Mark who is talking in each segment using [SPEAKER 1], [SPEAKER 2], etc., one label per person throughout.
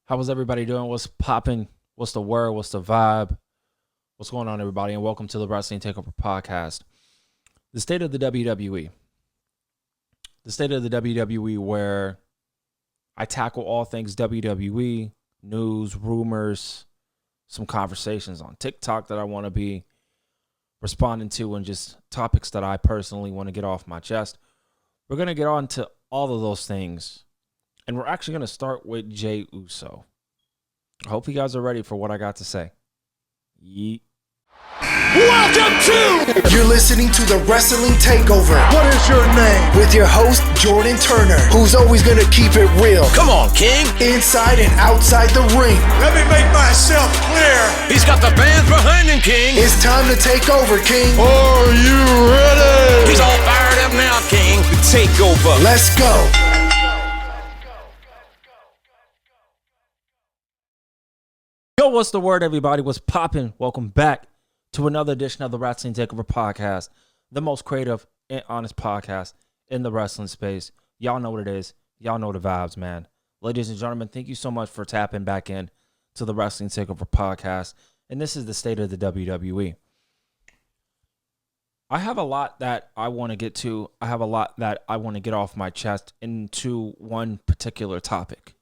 [SPEAKER 1] How was everybody doing? What's popping? What's the word? What's the vibe? What's going on, everybody? And welcome to the Wrestling Takeover Podcast. The state of the WWE. The state of the WWE, where I tackle all things WWE, news, rumors, some conversations on TikTok that I want to be responding to, and just topics that I personally want to get off my chest. We're going to get on to all of those things. And we're actually going to start with Jey Uso. I hope you guys are ready for what I got to say. Yeet.
[SPEAKER 2] Welcome to...
[SPEAKER 3] You're listening to the Wrestling Takeover.
[SPEAKER 2] What is your name?
[SPEAKER 3] With your host, Jordan Turner, who's always going to keep it real.
[SPEAKER 2] Come on, King.
[SPEAKER 3] Inside and outside the ring.
[SPEAKER 2] Let me make myself clear. He's got the fans behind him, King.
[SPEAKER 3] It's time to take over, King.
[SPEAKER 2] Are you ready? He's all fired up now, King. The Takeover.
[SPEAKER 3] Let's go.
[SPEAKER 1] Yo, what's the word, everybody? What's popping? Welcome back to another edition of the Wrestling Takeover Podcast, the most creative and honest podcast in the wrestling space. Y'all know what it is. Y'all know the vibes, man. Ladies and gentlemen, thank you so much for tapping back in to the Wrestling Takeover Podcast. And this is the state of the WWE. I have a lot that I want to get to. I have a lot that I want to get off my chest into one particular topic.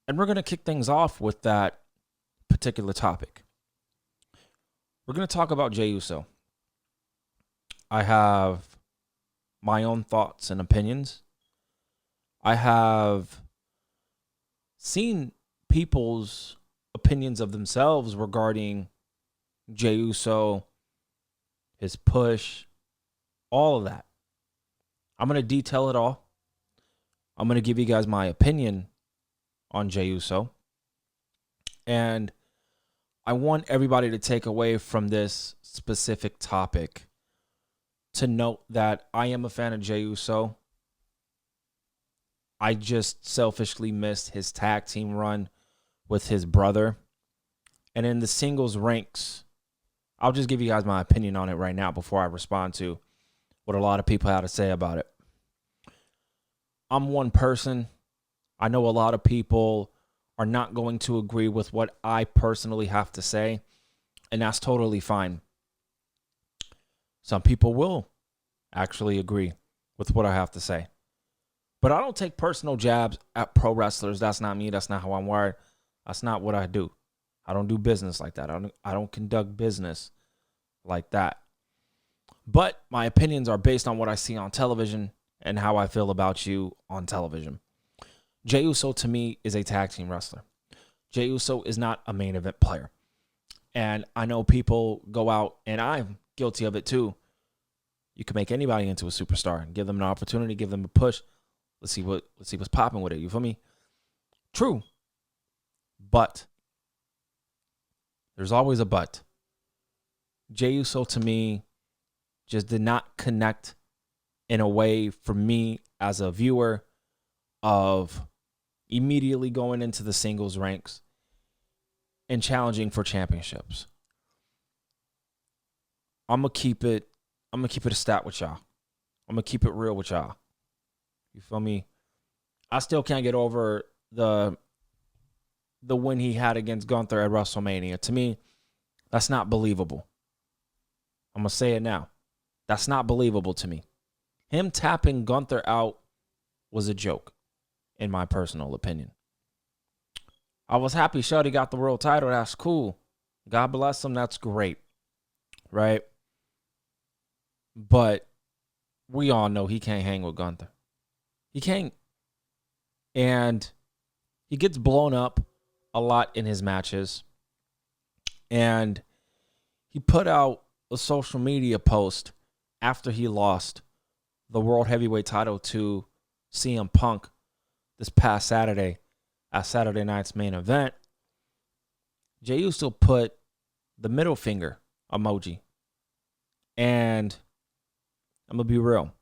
[SPEAKER 1] And we're going to kick things off with that particular topic. We're going to talk about Jey Uso. I have my own thoughts and opinions. I have seen people's opinions of themselves regarding Jey Uso, his push, all of that. I'm going to detail it all. I'm going to give you guys my opinion on Jey Uso. And I want everybody to take away from this specific topic to note that I am a fan of Jey Uso. I just selfishly missed his tag team run with his brother. And in the singles ranks, I'll just give you guys my opinion on it right now before I respond to what a lot of people have to say about it. I'm one person. I know a lot of people are not going to agree with what I personally have to say, and that's totally fine. Some people will actually agree with what I have to say. But I don't take personal jabs at pro wrestlers. That's not me. That's not how I'm wired. That's not what I do. I don't do business like that. I don't conduct business like that. But my opinions are based on what I see on television and how I feel about you on television. Jey Uso, to me, is a tag team wrestler. Jey Uso is not a main event player. And I know people go out, and I'm guilty of it too. You can make anybody into a superstar and give them an opportunity, give them a push. Let's see what's popping with it. You feel me? True. But there's always a but. Jey Uso, to me, just did not connect in a way for me as a viewer of immediately going into the singles ranks and challenging for championships. I'm gonna keep it a stat with y'all. I'm gonna keep it real with y'all. You feel me? I still can't get over the win he had against Gunther at WrestleMania. To me, that's not believable. I'm gonna say it now. That's not believable to me. Him tapping Gunther out was a joke, in my personal opinion. I was happy Shuddy got the world title. That's cool. God bless him. That's great. Right? But we all know he can't hang with Gunther. He can't. And he gets blown up a lot in his matches. And he put out a social media post after he lost the World Heavyweight title to CM Punk this past Saturday at Saturday night's main event. Jey Uso put the middle finger emoji. And I'm going to be real.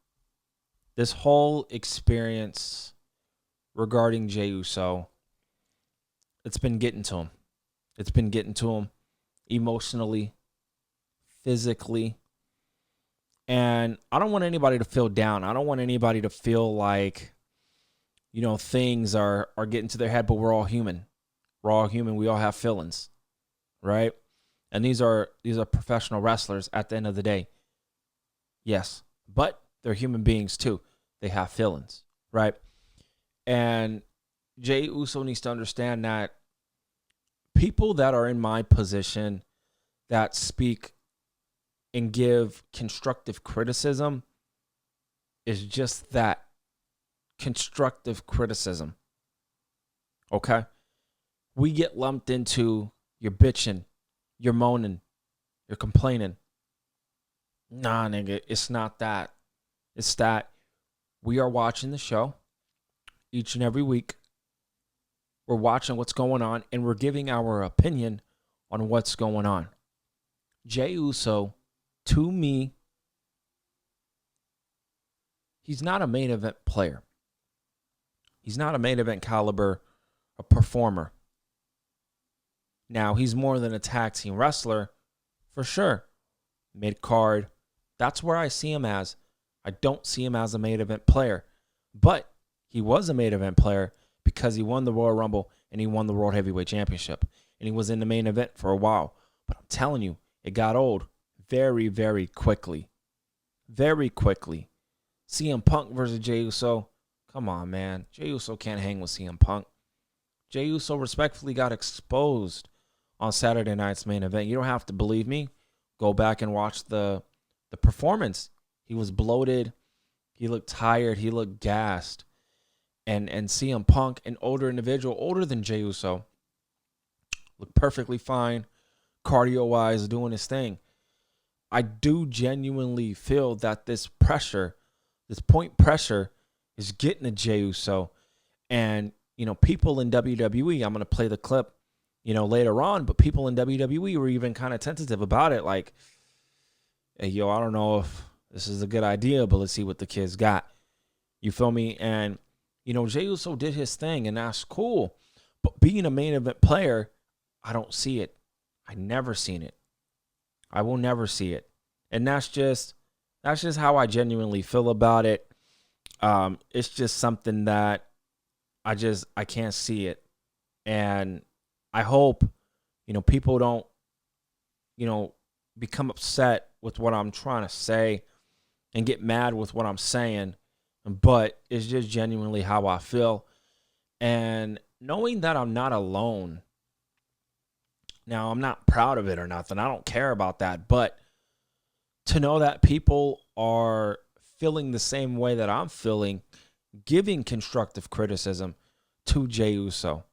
[SPEAKER 1] This whole experience regarding Jey Uso, it's been getting to him. It's been getting to him emotionally, physically. And I don't want anybody to feel down. I don't want anybody to feel like, things are getting to their head, but we're all human. We're all human. We all have feelings, right? And these are professional wrestlers at the end of the day. Yes, but they're human beings too. They have feelings, right? And Jey Uso needs to understand that people that are in my position that speak and give constructive criticism is just that, constructive criticism. Okay? We get lumped into you're bitching, you're moaning, you're complaining. Nah, nigga, it's not that. It's that we are watching the show each and every week. We're watching what's going on, and we're giving our opinion on what's going on. Jey Uso, to me, he's not a main event player. He's not a main event caliber a performer. Now, he's more than a tag team wrestler, for sure. Mid-card, that's where I see him as. I don't see him as a main event player. But he was a main event player because he won the Royal Rumble and he won the World Heavyweight Championship. And he was in the main event for a while. But I'm telling you, it got old very, very quickly. Very quickly. CM Punk versus Jey Uso. Come on, man. Jey Uso can't hang with CM Punk. Jey Uso respectfully got exposed on Saturday night's main event. You don't have to believe me. Go back and watch the performance. He was bloated. He looked tired. He looked gassed. And CM Punk, an older individual, older than Jey Uso, looked perfectly fine, cardio-wise, doing his thing. I do genuinely feel that this pressure, this point pressure, is getting to Jey Uso. And, you know, people in WWE, I'm going to play the clip, you know, later on, but people in WWE were even kind of tentative about it. Like, hey, yo, I don't know if this is a good idea, but let's see what the kids got. You feel me? And, you know, Jey Uso did his thing, and that's cool. But being a main event player, I don't see it. I never seen it. I will never see it. And that's just how I genuinely feel about it. It's just something that I can't see it. And I hope, you know, people don't, you know, become upset with what I'm trying to say and get mad with what I'm saying. But it's just genuinely how I feel. And knowing that I'm not alone. Now, I'm not proud of it or nothing. I don't care about that. But to know that people are feeling the same way that I'm feeling, giving constructive criticism to Jey Uso.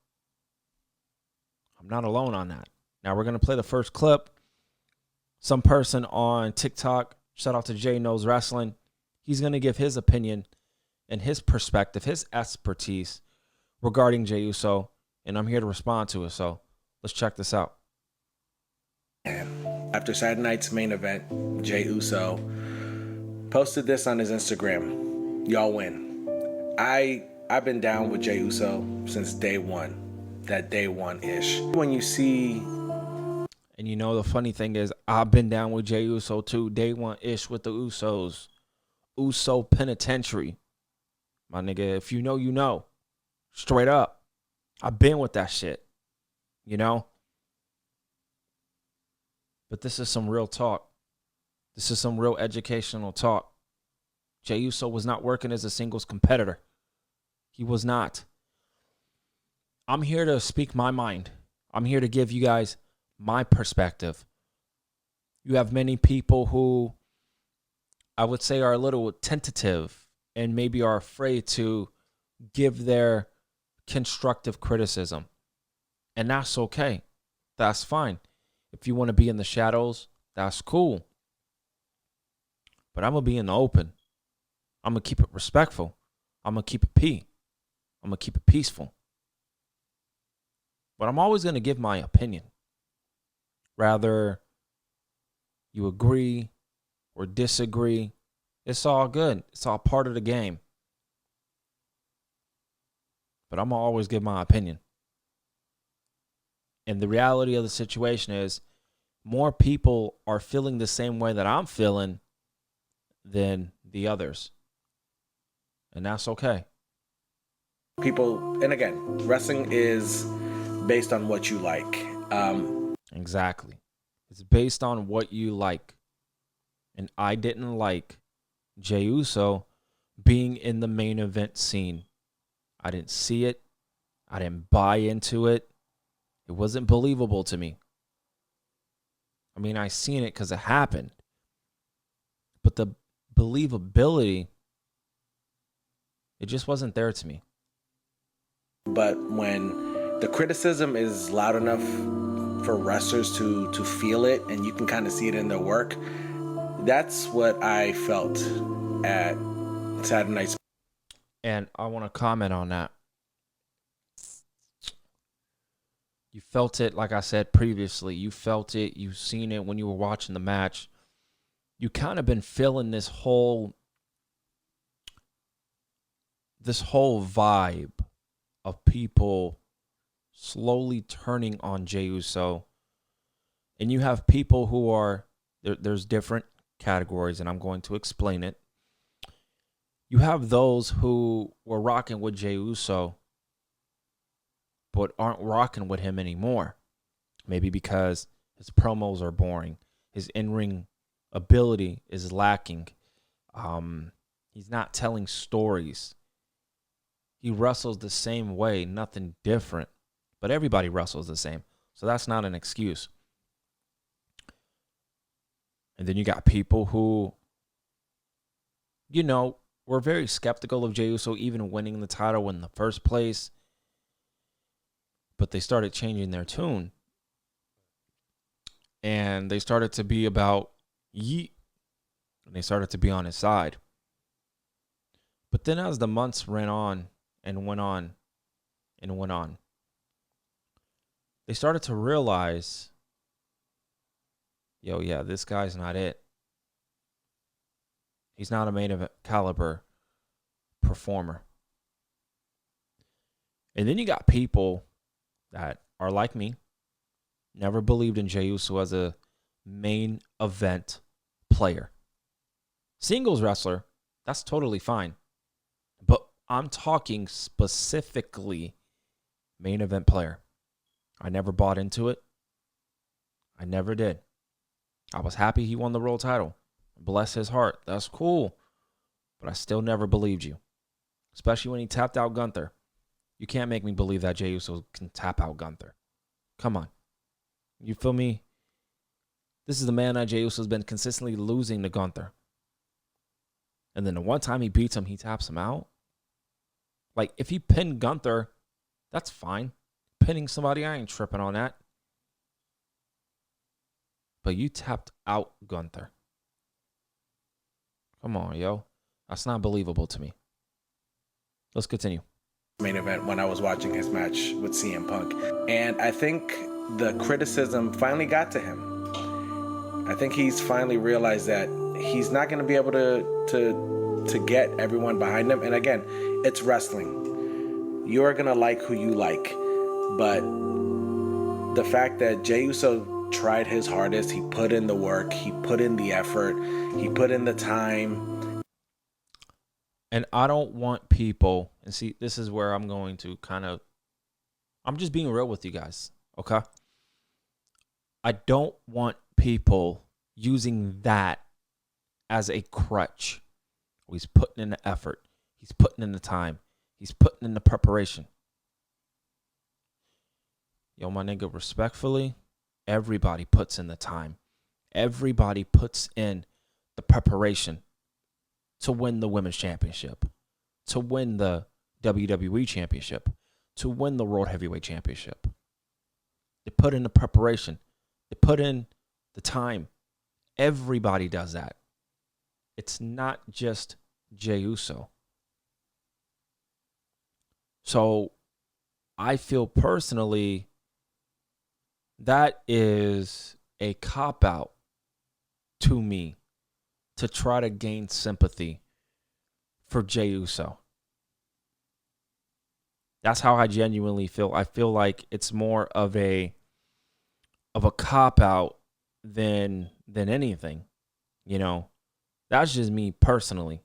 [SPEAKER 1] I'm not alone on that. Now, we're going to play the first clip. Some person on TikTok, shout out to Jay Knows Wrestling, he's going to give his opinion and his perspective, his expertise regarding Jey Uso, and I'm here to respond to it. So let's check this out.
[SPEAKER 4] After Saturday night's main event, Jey Uso posted this on his Instagram. Y'all win. I've been down with Jey Uso since day one. That day one-ish. When you see...
[SPEAKER 1] And you know, the funny thing is, I've been down with Jey Uso too. Day one-ish with the Usos. Uso Penitentiary. My nigga, if you know, you know. Straight up. I've been with that shit. You know? But this is some real talk. This is some real educational talk. Jey Uso was not working as a singles competitor. He was not. I'm here to speak my mind. I'm here to give you guys my perspective. You have many people who I would say are a little tentative and maybe are afraid to give their constructive criticism. And that's okay. That's fine. If you want to be in the shadows, that's cool. But I'm going to be in the open. I'm going to keep it respectful. I'm going to keep it I'm going to keep it peaceful. But I'm always going to give my opinion. Rather you agree or disagree, it's all good. It's all part of the game. But I'm going to always give my opinion. And the reality of the situation is more people are feeling the same way that I'm feeling than the others. And that's okay.
[SPEAKER 4] People, and again, wrestling is based on what you like.
[SPEAKER 1] Exactly. It's based on what you like. And I didn't like Jey Uso being in the main event scene. I didn't see it. I didn't buy into it. It wasn't believable to me. I mean, I seen it because it happened. But the believability, it just wasn't there to me.
[SPEAKER 4] But when the criticism is loud enough for wrestlers to feel it, and you can kind of see it in their work, that's what I felt at Saturday Night.
[SPEAKER 1] And I want to comment on that. You felt it, like I said previously. You felt it. You seen it when you were watching the match. You kind of been feeling this whole vibe of people slowly turning on Jey Uso. And you have people who are, there's different categories, and I'm going to explain it. You have those who were rocking with Jey Uso, but aren't rocking with him anymore. Maybe because his promos are boring. His in-ring ability is lacking. He's not telling stories. He wrestles the same way, nothing different. But everybody wrestles the same. So that's not an excuse. And then you got people who, were very skeptical of Jey Uso even winning the title in the first place. But they started changing their tune. And they started to be about Yeet. And they started to be on his side. But then as the months ran on and went on and went on, they started to realize, this guy's not it. He's not a main event caliber performer. And then you got people that are like me, never believed in Jey Uso as a main event player. Singles wrestler, that's totally fine. But I'm talking specifically main event player. I never bought into it. I never did. I was happy he won the world title. Bless his heart. That's cool. But I still never believed you. Especially when he tapped out Gunther. You can't make me believe that Jey Uso can tap out Gunther. Come on. You feel me? This is the man that Jey Uso's been consistently losing to Gunther. And then the one time he beats him, he taps him out. Like, if he pinned Gunther, that's fine. Pinning somebody, I ain't tripping on that. But you tapped out Gunther. Come on, yo. That's not believable to me. Let's continue.
[SPEAKER 4] Main event when I was watching his match with CM Punk. And I think the criticism finally got to him. I think he's finally realized that he's not going to be able to get everyone behind him. And again, it's wrestling. You're going to like who you like. But the fact that Jey Uso tried his hardest, he put in the work, he put in the effort, he put in the time.
[SPEAKER 1] And I don't want people, and see, this is where I'm going to I'm just being real with you guys, okay? I don't want people using that as a crutch. He's putting in the effort. He's putting in the time. He's putting in the preparation. Yo, my nigga, respectfully, everybody puts in the time. Everybody puts in the preparation to win the women's championship, to win the WWE championship, to win the World Heavyweight Championship. They put in the preparation. They put in the time. Everybody does that. It's not just Jey Uso. So I feel personally that is a cop-out to me to try to gain sympathy for Jey Uso. That's how I genuinely feel. I feel like it's more of a cop-out than anything. That's just me personally.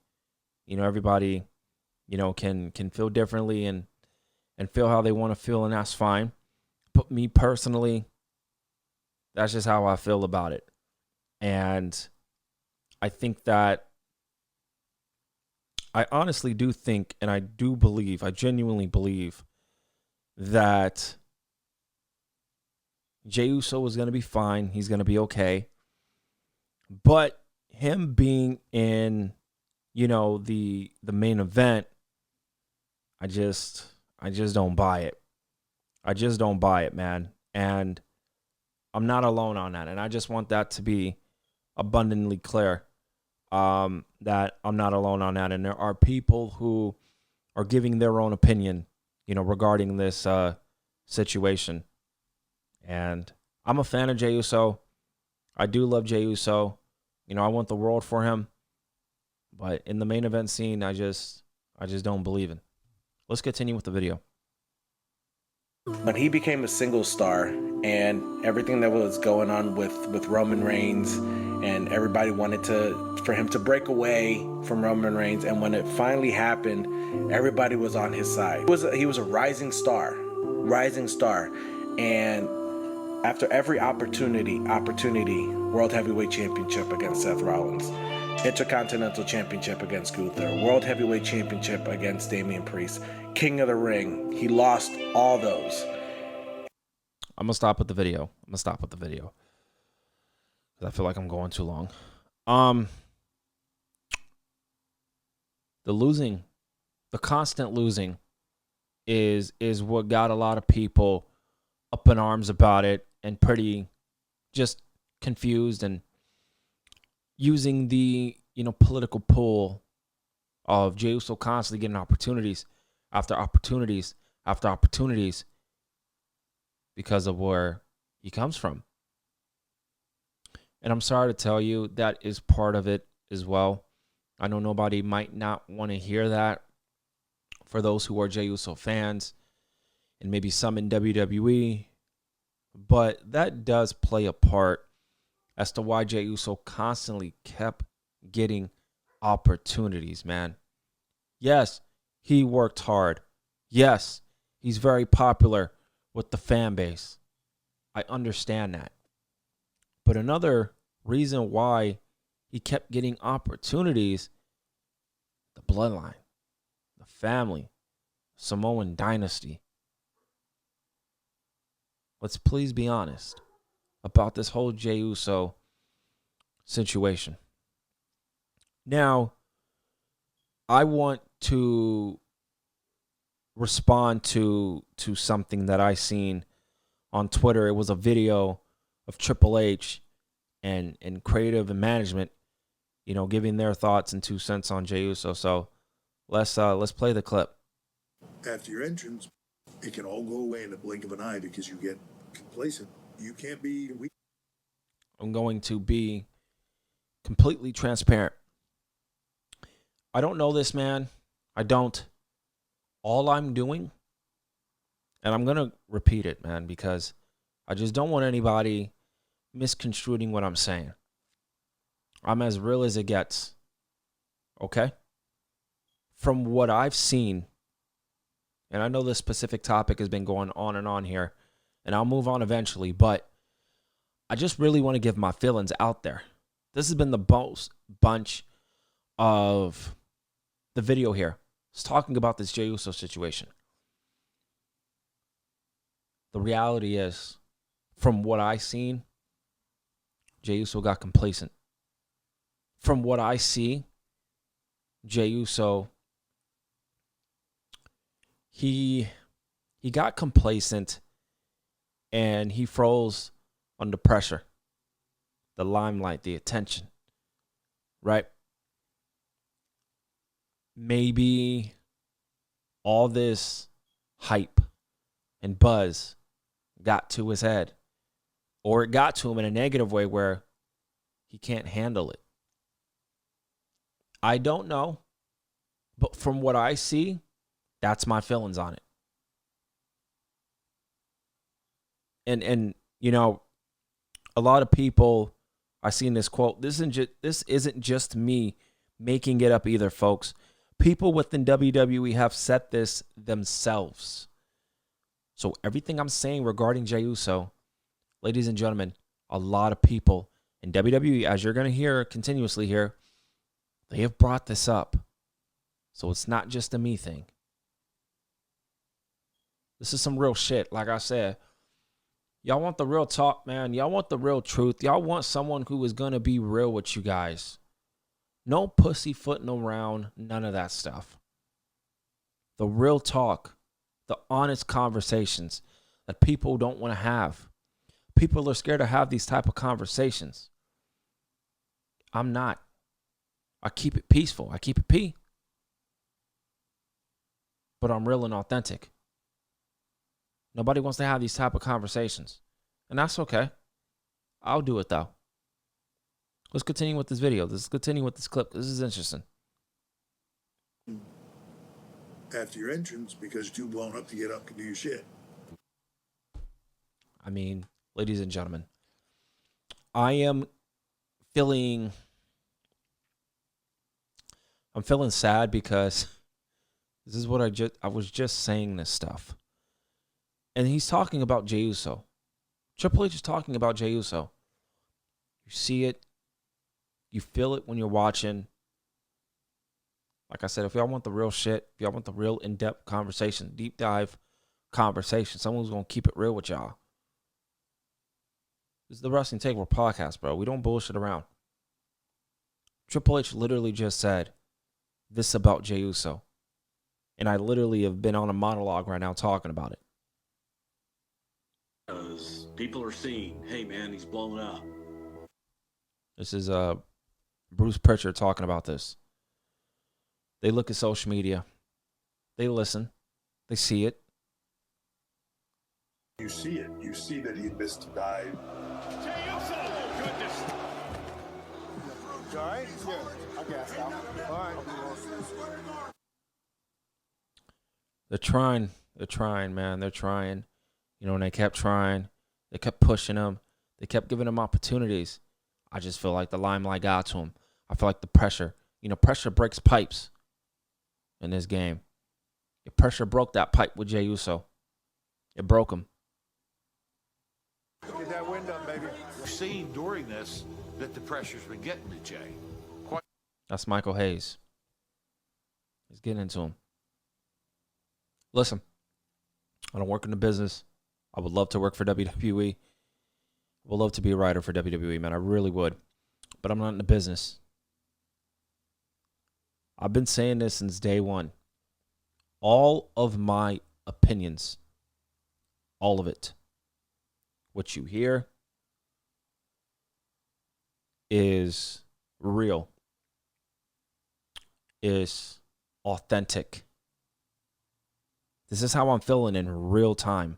[SPEAKER 1] Everybody, can feel differently and feel how they want to feel, and that's fine. But me personally, that's just how I feel about it. And I think that I honestly do think, and I do believe, I genuinely believe that Jey Uso is going to be fine. He's going to be okay. But him being in, the main event, I just don't buy it. I just don't buy it, man. And I'm not alone on that. And I just want that to be abundantly clear, that I'm not alone on that. And there are people who are giving their own opinion, regarding this situation. And I'm a fan of Jey Uso. I do love Jey Uso. I want the world for him. But in the main event scene, I just don't believe in. Let's continue with the video.
[SPEAKER 4] When he became a single star and everything that was going on with Roman Reigns, and everybody wanted for him to break away from Roman Reigns, and when it finally happened, everybody was on his side. He was a rising star. And after every opportunity, World Heavyweight Championship against Seth Rollins, Intercontinental Championship against Gunther, World Heavyweight Championship against Damian Priest, King of the Ring, he lost all those.
[SPEAKER 1] I'm going to stop with the video. Because I feel like I'm going too long. The constant losing is what got a lot of people up in arms about it and pretty just confused, and using the political pull of Jey Uso constantly getting opportunities after opportunities after opportunities because of where he comes from. And I'm sorry to tell you, that is part of it as well. I know nobody might not want to hear that. For those who are Jey Uso fans, and maybe some in WWE, but that does play a part as to why Jey Uso constantly kept getting opportunities, man. Yes, he worked hard. Yes, he's very popular with the fan base. I understand that. But another reason why he kept getting opportunities, the bloodline, the family, Samoan dynasty. Let's please be honest about this whole Jey Uso situation. Now, I want to respond to something that I seen on Twitter. It was a video of Triple H and creative and management, giving their thoughts and 2 cents on Jey Uso. So let's play the clip.
[SPEAKER 5] After your entrance, it can all go away in the blink of an eye because you get complacent. You can't be weak.
[SPEAKER 1] I'm going to be completely transparent. I don't know this man. I don't. All I'm doing, and I'm going to repeat it, man, because I just don't want anybody misconstruing what I'm saying. I'm as real as it gets. Okay? From what I've seen, and I know this specific topic has been going on and on here, and I'll move on eventually, but I just really want to give my feelings out there. This has been the bunch of the video here. It's talking about this Jey Uso situation. The reality is, from what I seen, Jey Uso got complacent. From what I see, Jey Uso, he got complacent and he froze under pressure. The limelight, the attention, right? Maybe all this hype and buzz got to his head, or it got to him in a negative way where he can't handle it. I don't know, but from what I see, that's my feelings on it. And a lot of people, I seen this quote. This isn't just me making it up either, folks. People within WWE have said this themselves. So everything I'm saying regarding Jey Uso, ladies and gentlemen, a lot of people in WWE, as you're going to hear continuously here, they have brought this up. So it's not just a me thing. This is some real shit. Like I said, y'all want the real talk, man. Y'all want the real truth. Y'all want someone who is going to be real with you guys. No pussyfooting around, none of that stuff. The real talk, the honest conversations that people don't want to have. People are scared to have these type of conversations. I'm not. I keep it peaceful. I keep it P. But I'm real and authentic. Nobody wants to have these type of conversations. And that's okay. I'll do it though. Let's continue with this video. Let's continue with this clip. This is interesting.
[SPEAKER 5] After your entrance, because you're too blown up to get up and do your shit.
[SPEAKER 1] I mean, ladies and gentlemen, I am feeling sad because this is what I was just saying this stuff. And he's talking about Jey Uso. Triple H is talking about Jey Uso. You see it. You feel it when you're watching. Like I said, if y'all want the real shit, if y'all want the real in-depth conversation, deep dive conversation, someone's going to keep it real with y'all. This is the Wrestling Takeover Podcast, bro. We don't bullshit around. Triple H literally just said this about Jey Uso. And I literally have been on a monologue right now talking about it.
[SPEAKER 6] Because people are seeing, hey man, he's blown up.
[SPEAKER 1] This is Bruce Pritchard talking about this. They look at social media. They listen. They see it.
[SPEAKER 5] You see it. You see that he missed a dive.
[SPEAKER 7] All right? Yeah, I guess. All right.
[SPEAKER 1] They're trying. They're trying, man. They're trying. You know, and they kept trying. They kept pushing him. They kept giving him opportunities. I just feel like the limelight got to him. I feel like the pressure. You know, pressure breaks pipes in this game. The pressure broke that pipe with Jey Uso. It broke him.
[SPEAKER 7] Get that wind up, baby.
[SPEAKER 8] We're seeing during this that the pressure's been getting to Jay.
[SPEAKER 1] That's Michael Hayes. He's getting into him. Listen, I don't work in the business. I would love to work for WWE. I would love to be a writer for WWE, man. I really would. But I'm not in the business. I've been saying this since day one. All of my opinions, all of it, what you hear is real, is authentic. This is how I'm feeling in real time.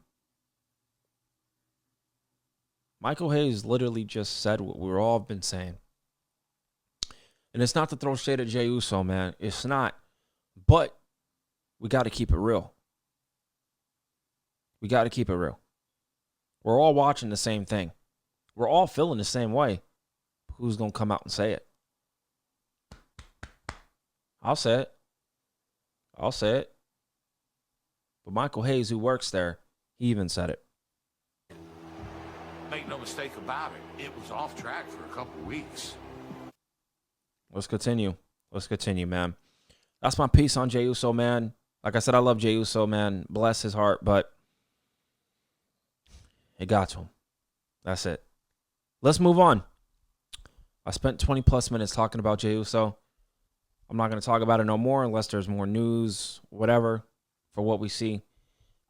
[SPEAKER 1] Michael Hayes literally just said what we've all been saying. And it's not to throw shade at Jey Uso, man. It's not. But we got to keep it real. We got to keep it real. We're all watching the same thing. We're all feeling the same way. Who's going to come out and say it? I'll say it. I'll say it. But Michael Hayes, who works there, he even said it.
[SPEAKER 8] Make no mistake about it, it was off track for a couple of weeks.
[SPEAKER 1] Let's continue. Let's continue, man. That's my piece on Jey Uso, man. Like I said, I love Jey Uso, man. Bless his heart, but it got to him. That's it. Let's move on. I spent 20 plus minutes talking about Jey Uso. I'm not going to talk about it no more unless there's more news, whatever, for what we see.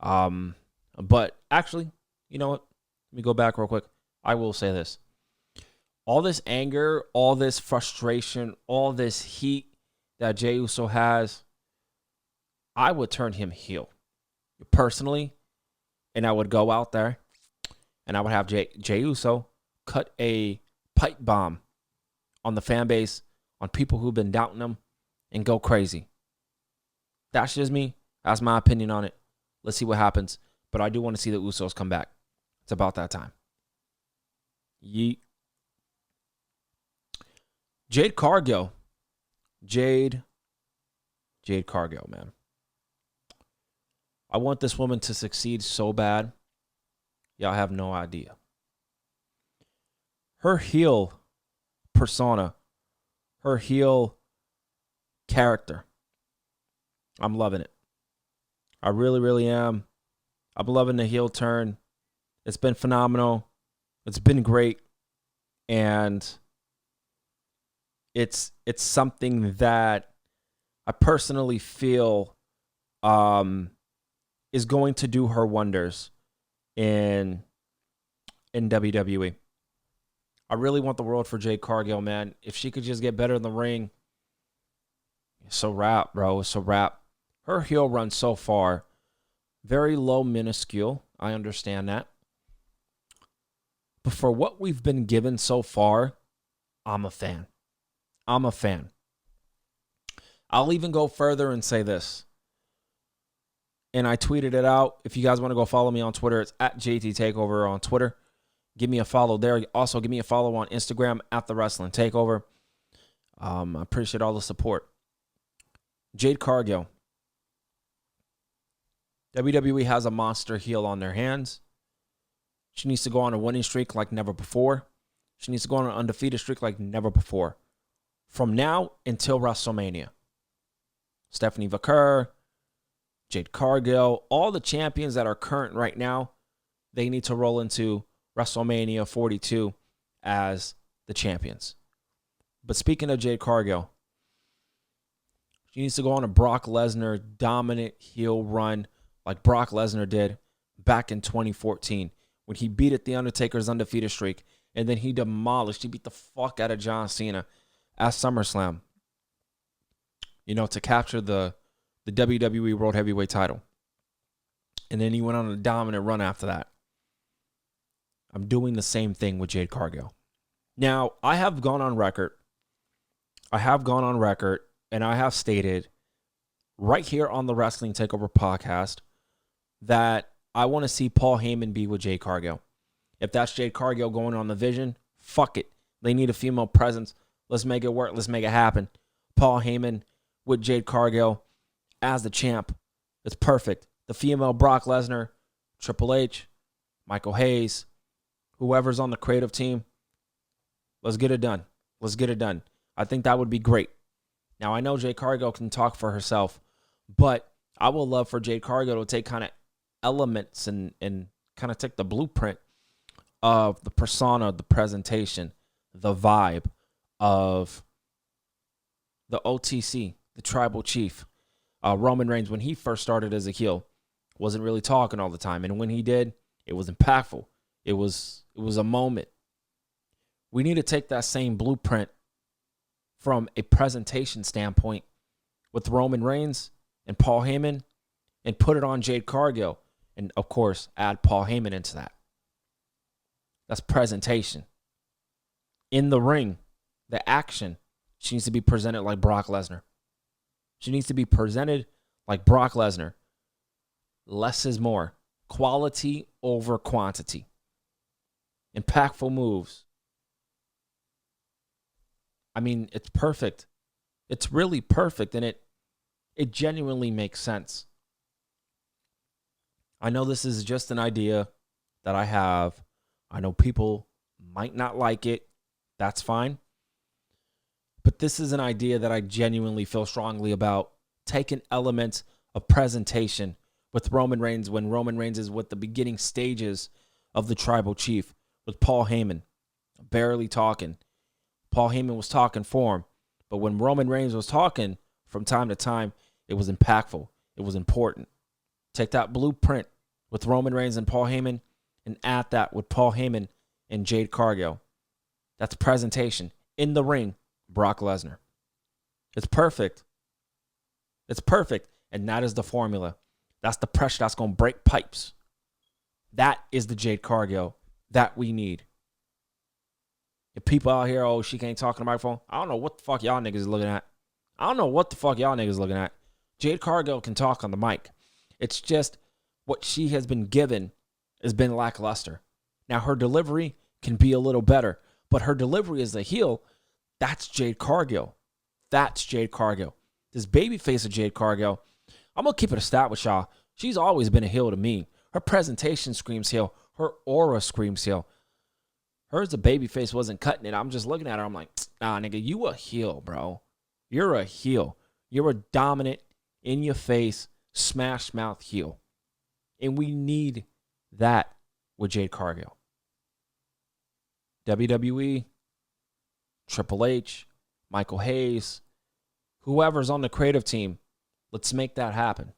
[SPEAKER 1] But actually, you know what? Let me go back real quick. I will say this. All this anger, all this frustration, all this heat that Jey Uso has, I would turn him heel personally, and I would go out there and I would have Jey Uso cut a pipe bomb on the fan base, on people who've been doubting him, and go crazy. That's just me. That's my opinion on it. Let's see what happens. But I do want to see the Usos come back. It's about that time. Yeet. Jade Cargill. Jade Cargill, man. I want this woman to succeed so bad. Y'all have no idea. Her heel persona, her heel character, I'm loving it. I really, really am. I'm loving the heel turn. It's been phenomenal. It's been great. And it's something that I personally feel is going to do her wonders in WWE. I really want the world for Jade Cargill, man. If she could just get better in the ring, it's a wrap, bro. It's a wrap. Her heel run so far, very low, minuscule. I understand that. But for what we've been given so far, I'm a fan. I'm a fan. I'll even go further and say this. And I tweeted it out. If you guys want to go follow me on Twitter, it's at JT Takeover on Twitter. Give me a follow there. Also, give me a follow on Instagram at the Wrestling Takeover. I appreciate all the support. Jade Cargill. WWE has a monster heel on their hands. She needs to go on a winning streak like never before. She needs to go on an undefeated streak like never before. From now until WrestleMania. Stephanie Vaquer, Jade Cargill, all the champions that are current right now, they need to roll into WrestleMania 42 as the champions. But speaking of Jade Cargill, she needs to go on a Brock Lesnar dominant heel run like Brock Lesnar did back in 2014 when he beat at The Undertaker's undefeated streak and then he beat the fuck out of John Cena at SummerSlam, to capture the WWE World Heavyweight title. And then he went on a dominant run after that. I'm doing the same thing with Jade Cargill. Now, I have gone on record, and I have stated right here on the Wrestling Takeover Podcast that I want to see Paul Heyman be with Jade Cargill. If that's Jade Cargill going on the Vision, fuck it. They need a female presence. Let's make it work. Let's make it happen. Paul Heyman with Jade Cargill as the champ. It's perfect. The female Brock Lesnar, Triple H, Michael Hayes, whoever's on the creative team. Let's get it done. Let's get it done. I think that would be great. Now, I know Jade Cargill can talk for herself, but I would love for Jade Cargill to take kind of elements and kind of take the blueprint of the persona, the presentation, the vibe of the OTC, the tribal chief. Roman Reigns, when he first started as a heel, wasn't really talking all the time. And when he did, it was impactful. It was a moment. We need to take that same blueprint from a presentation standpoint with Roman Reigns and Paul Heyman and put it on Jade Cargill. And, of course, add Paul Heyman into that. That's presentation. In the ring, the action, she needs to be presented like Brock Lesnar. She needs to be presented like Brock Lesnar. Less is more. Quality over quantity. Impactful moves. I mean, it's perfect. It's really perfect, and it genuinely makes sense. I know this is just an idea that I have. I know people might not like it. That's fine. But this is an idea that I genuinely feel strongly about. Taking elements of presentation with Roman Reigns when Roman Reigns is with the beginning stages of the tribal chief with Paul Heyman. Barely talking. Paul Heyman was talking for him. But when Roman Reigns was talking from time to time, it was impactful. It was important. Take that blueprint with Roman Reigns and Paul Heyman and add that with Paul Heyman and Jade Cargill. That's presentation. In the ring, Brock Lesnar. It's perfect. It's perfect. And that is the formula. That's the pressure that's going to break pipes. That is the Jade Cargill that we need. If people out here, she can't talk on the microphone. I don't know what the fuck y'all niggas is looking at. Jade Cargill can talk on the mic. It's just what she has been given has been lackluster. Now, her delivery can be a little better, but her delivery as a heel, that's Jade Cargill. That's Jade Cargill. This babyface of Jade Cargill, I'm going to keep it a stat with y'all. She's always been a heel to me. Her presentation screams heel. Her aura screams heel. Hers, the babyface, wasn't cutting it. I'm just looking at her. I'm like, nah, nigga, you a heel, bro. You're a heel. You're a dominant, in-your-face, smash-mouth heel. And we need that with Jade Cargill. WWE, Triple H, Michael Hayes, whoever's on the creative team, let's make that happen.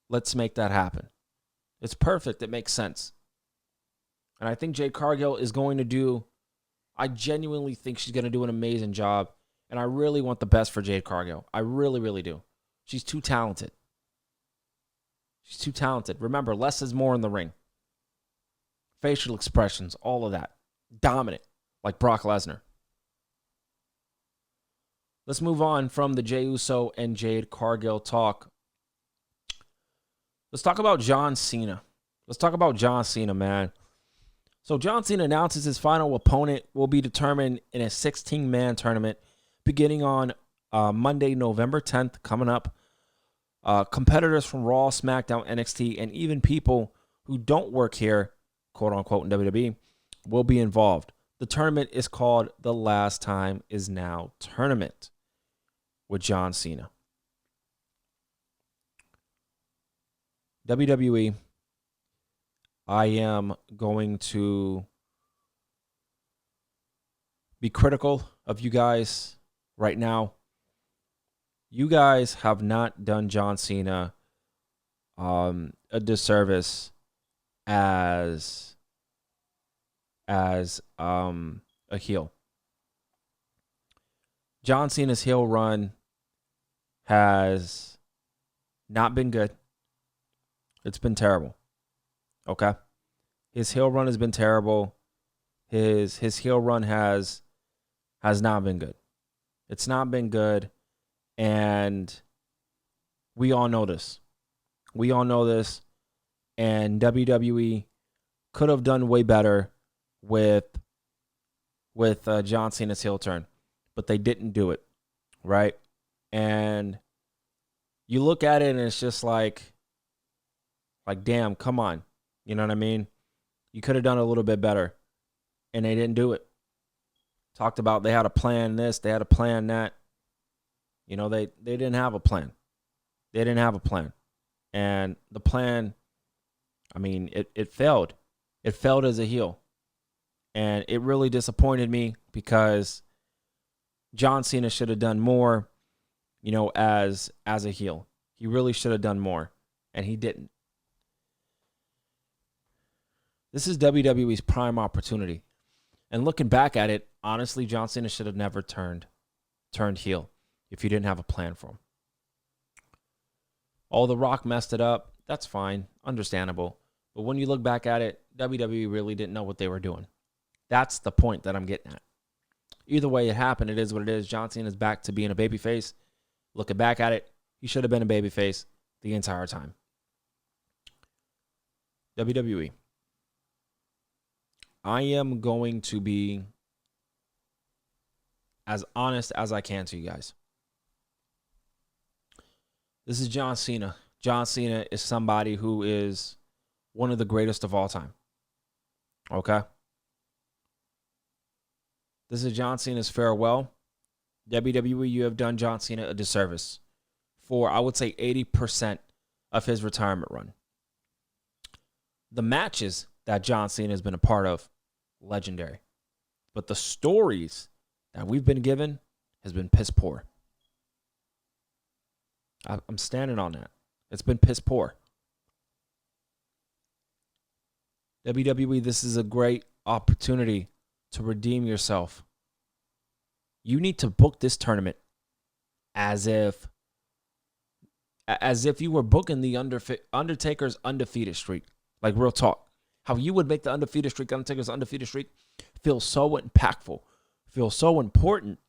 [SPEAKER 1] Let's make that happen. It's perfect. It makes sense. And I think Jade Cargill is going to do, I genuinely think she's going to do an amazing job. And I really want the best for Jade Cargill. I really, really do. She's too talented. She's too talented. Remember, less is more in the ring. Facial expressions, all of that. Dominant, like Brock Lesnar. Let's move on from the Jey Uso and Jade Cargill talk. Let's talk about John Cena. Let's talk about John Cena, man. So John Cena announces his final opponent will be determined in a 16-man tournament beginning on Monday, November 10th, coming up. Competitors from Raw, SmackDown, NXT, and even people who don't work here, quote-unquote, in WWE, will be involved. The tournament is called the Last Time Is Now Tournament with John Cena. WWE, I am going to be critical of you guys right now. You guys have not done John Cena a disservice as a heel. John Cena's heel run has not been good. It's been terrible. Okay? His heel run has been terrible. His heel run has not been good. It's not been good. And we all know this. We all know this. And WWE could have done way better with John Cena's heel turn. But they didn't do it. Right? And you look at it and it's just like, damn, come on. You know what I mean? You could have done a little bit better. And they didn't do it. Talked about they had a plan this, they had a plan that. You know, they didn't have a plan. They didn't have a plan. And the plan, I mean, it failed. It failed as a heel. And it really disappointed me because John Cena should have done more, you know, as a heel. He really should have done more. And he didn't. This is WWE's prime opportunity. And looking back at it, honestly, John Cena should have never turned heel if you didn't have a plan for him. Oh, The Rock messed it up. That's fine. Understandable. But when you look back at it, WWE really didn't know what they were doing. That's the point that I'm getting at. Either way it happened, it is what it is. John Cena is back to being a babyface. Looking back at it, he should have been a babyface the entire time. WWE. I am going to be as honest as I can to you guys. This is John Cena. John Cena is somebody who is one of the greatest of all time. Okay? This is John Cena's farewell. WWE, you have done John Cena a disservice for, I would say, 80% of his retirement run. The matches that John Cena has been a part of, legendary. But the stories that we've been given has been piss poor. I'm standing on that. It's been piss poor. WWE, this is a great opportunity to redeem yourself. You need to book this tournament as if you were booking the Undertaker's undefeated streak. Like, real talk. How you would make the undefeated streak, Undertaker's undefeated streak, feel so impactful, feel so important,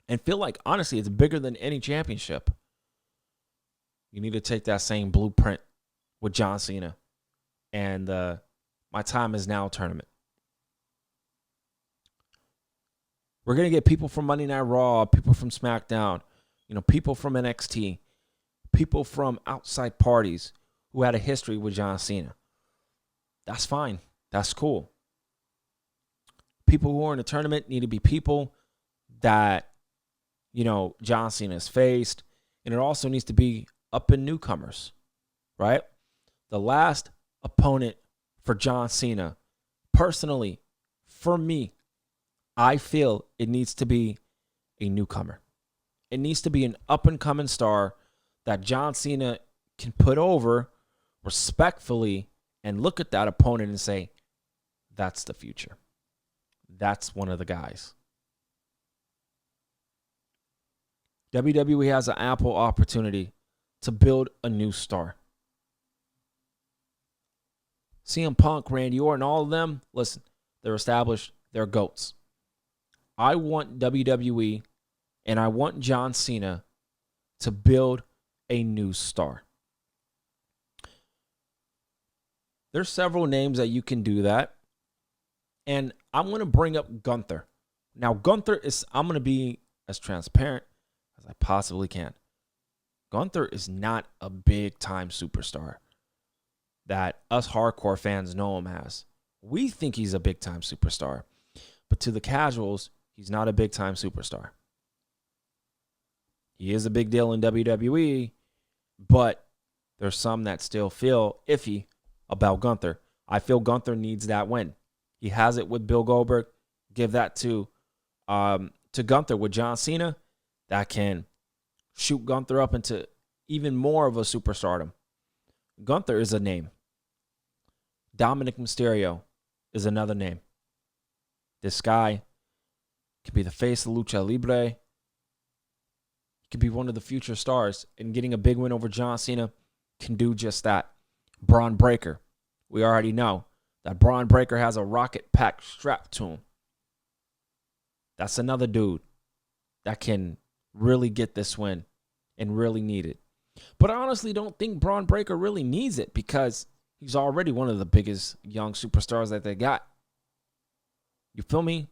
[SPEAKER 1] and feel like, honestly, it's bigger than any championship. You need to take that same blueprint with John Cena and My Time Is Now tournament. We're going to get people from Monday Night Raw, people from SmackDown, you know, people from NXT, people from outside parties who had a history with John Cena. That's fine. That's cool. People who are in the tournament need to be people that, John Cena's faced. And it also needs to be up and newcomers, right? The last opponent for John Cena, personally, for me, I feel it needs to be a newcomer. It needs to be an up-and-coming star that John Cena can put over respectfully and look at that opponent and say, that's the future. That's one of the guys. WWE has an ample opportunity to build a new star. CM Punk, Randy Orton, all of them, listen, they're established. They're GOATs. I want WWE and I want John Cena to build a new star. There's several names that you can do that. And I'm going to bring up Gunther. Now, I'm going to be as transparent as I possibly can. Gunther is not a big-time superstar that us hardcore fans know him as. We think he's a big-time superstar. But to the casuals, he's not a big-time superstar. He is a big deal in WWE, but there's some that still feel iffy about Gunther. I feel Gunther needs that win. He has it with Bill Goldberg. Give that to Gunther with John Cena. That can shoot Gunther up into even more of a superstardom. Gunther is a name. Dominic Mysterio is another name. This guy could be the face of Lucha Libre. He could be one of the future stars, and getting a big win over John Cena can do just that. Braun Breaker. We already know that Braun Breaker has a rocket pack strapped to him. That's another dude that can really get this win and really need it. But I honestly don't think Braun Breaker really needs it because he's already one of the biggest young superstars that they got. You feel me?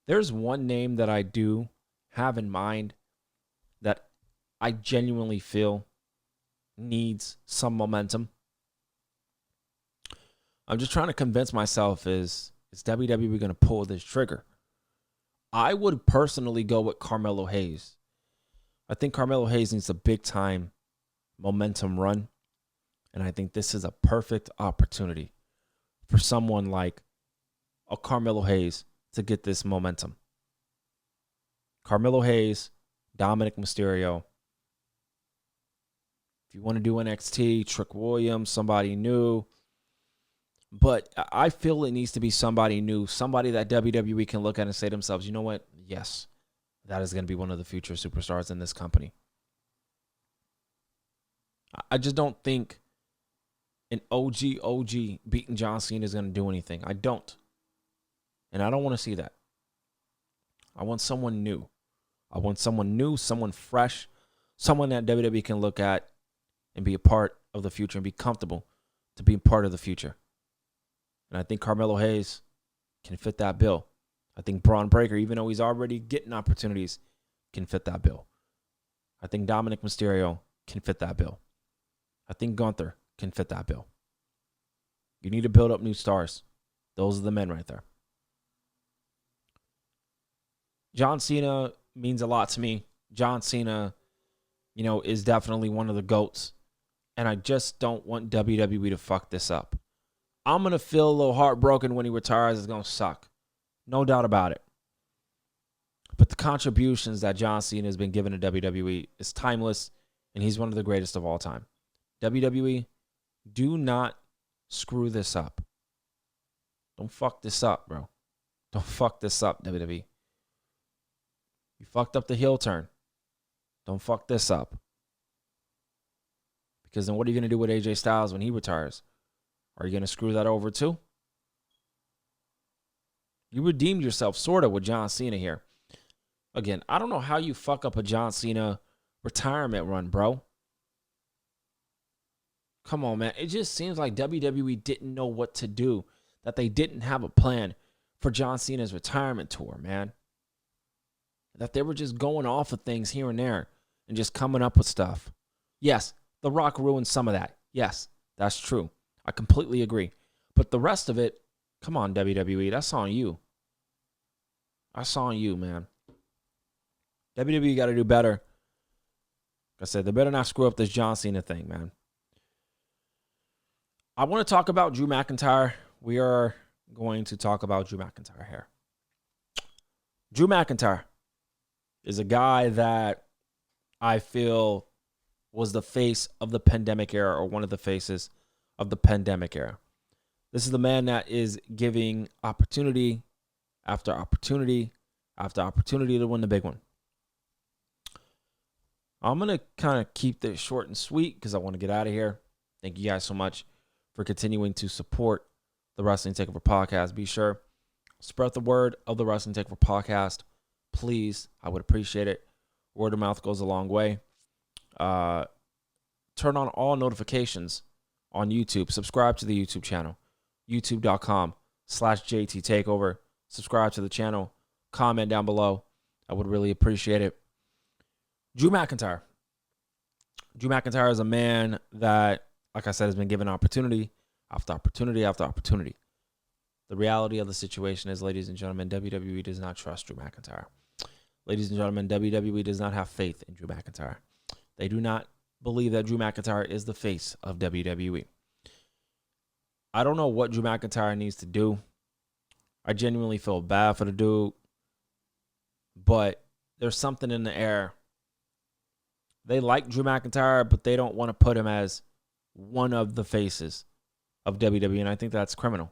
[SPEAKER 1] There's one name that I do have in mind that I genuinely feel needs some momentum. I'm just trying to convince myself, is WWE going to pull this trigger? I would personally go with Carmelo Hayes. I think Carmelo Hayes needs a big-time momentum run, and I think this is a perfect opportunity for someone like a Carmelo Hayes to get this momentum. Carmelo Hayes, Dominic Mysterio. If you want to do NXT, Trick Williams, somebody new. But I feel it needs to be somebody new, somebody that WWE can look at and say to themselves, you know what? Yes, that is going to be one of the future superstars in this company. I just don't think an OG beating John Cena is going to do anything. I don't. And I don't want to see that. I want someone new. I want someone new, someone fresh, someone that WWE can look at and be a part of the future and be comfortable to be part of the future. And I think Carmelo Hayes can fit that bill. I think Braun Breaker, even though he's already getting opportunities, can fit that bill. I think Dominic Mysterio can fit that bill. I think Gunther can fit that bill. You need to build up new stars. Those are the men right there. John Cena means a lot to me. John Cena, is definitely one of the GOATs. And I just don't want WWE to fuck this up. I'm going to feel a little heartbroken when he retires. It's going to suck. No doubt about it. But the contributions that John Cena has been given to WWE is timeless, and he's one of the greatest of all time. WWE, do not screw this up. Don't fuck this up, bro. Don't fuck this up, WWE. You fucked up the heel turn. Don't fuck this up. Because then what are you going to do with AJ Styles when he retires? Are you going to screw that over too? You redeemed yourself sort of with John Cena here. Again, I don't know how you fuck up a John Cena retirement run, bro. Come on, man. It just seems like WWE didn't know what to do, that they didn't have a plan for John Cena's retirement tour, man. That they were just going off of things here and there and just coming up with stuff. Yes, The Rock ruined some of that. Yes, that's true. I completely agree. But the rest of it, come on, WWE, that's on you. That's on you, man. WWE got to do better. Like I said, they better not screw up this John Cena thing, man. I want to talk about Drew McIntyre. We are going to talk about Drew McIntyre here. Drew McIntyre is a guy that I feel was the face of the pandemic era, or one of the faces of the pandemic era. This is the man that is giving opportunity after opportunity after opportunity to win the big one. I'm going to kind of keep this short and sweet because I want to get out of here. Thank you guys so much for continuing to support the Wrestling Takeover Podcast. Be sure, spread the word of the Wrestling Takeover Podcast. Please, I would appreciate it. Word of mouth goes a long way. Turn on all notifications on YouTube. Subscribe to the YouTube channel, youtube.com/JTTakeover. Subscribe to the channel. Comment down below. I would really appreciate it. Drew McIntyre. Drew McIntyre is a man that, like I said, has been given opportunity after opportunity after opportunity. The reality of the situation is, ladies and gentlemen, WWE does not trust Drew McIntyre. Ladies and gentlemen, WWE does not have faith in Drew McIntyre. They do not believe that Drew McIntyre is the face of WWE. I don't know what Drew McIntyre needs to do. I genuinely feel bad for the dude, but there's something in the air. They like Drew McIntyre, but they don't want to put him as one of the faces of WWE, and I think that's criminal.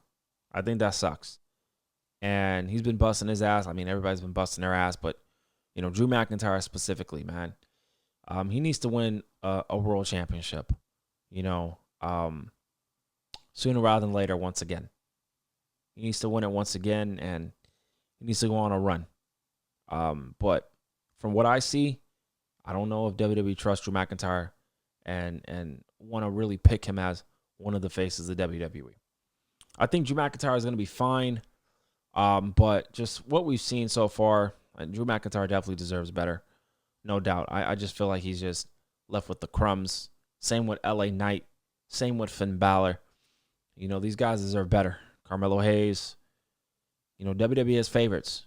[SPEAKER 1] I think that sucks. And he's been busting his ass. I mean, everybody's been busting their ass, but, Drew McIntyre specifically, man, he needs to win a world championship, sooner rather than later once again. He needs to win it once again, and he needs to go on a run. But from what I see, I don't know if WWE trusts Drew McIntyre and want to really pick him as one of the faces of WWE. I think Drew McIntyre is going to be fine, but just what we've seen so far, Drew McIntyre definitely deserves better, no doubt. I just feel like he's just left with the crumbs. Same with LA Knight, same with Finn Balor. These guys deserve better. Carmelo Hayes, WWE has favorites.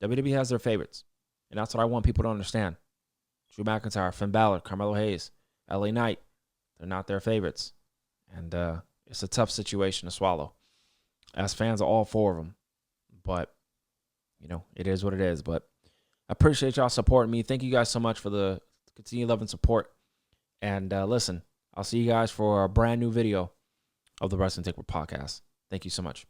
[SPEAKER 1] WWE has their favorites, and that's what I want people to understand. Drew McIntyre, Finn Balor, Carmelo Hayes, LA Knight, they're not their favorites. And it's a tough situation to swallow. As fans of all four of them. But, it is what it is. But I appreciate y'all supporting me. Thank you guys so much for the continued love and support. And listen, I'll see you guys for a brand new video of the Wrestling Takeover Podcast. Thank you so much.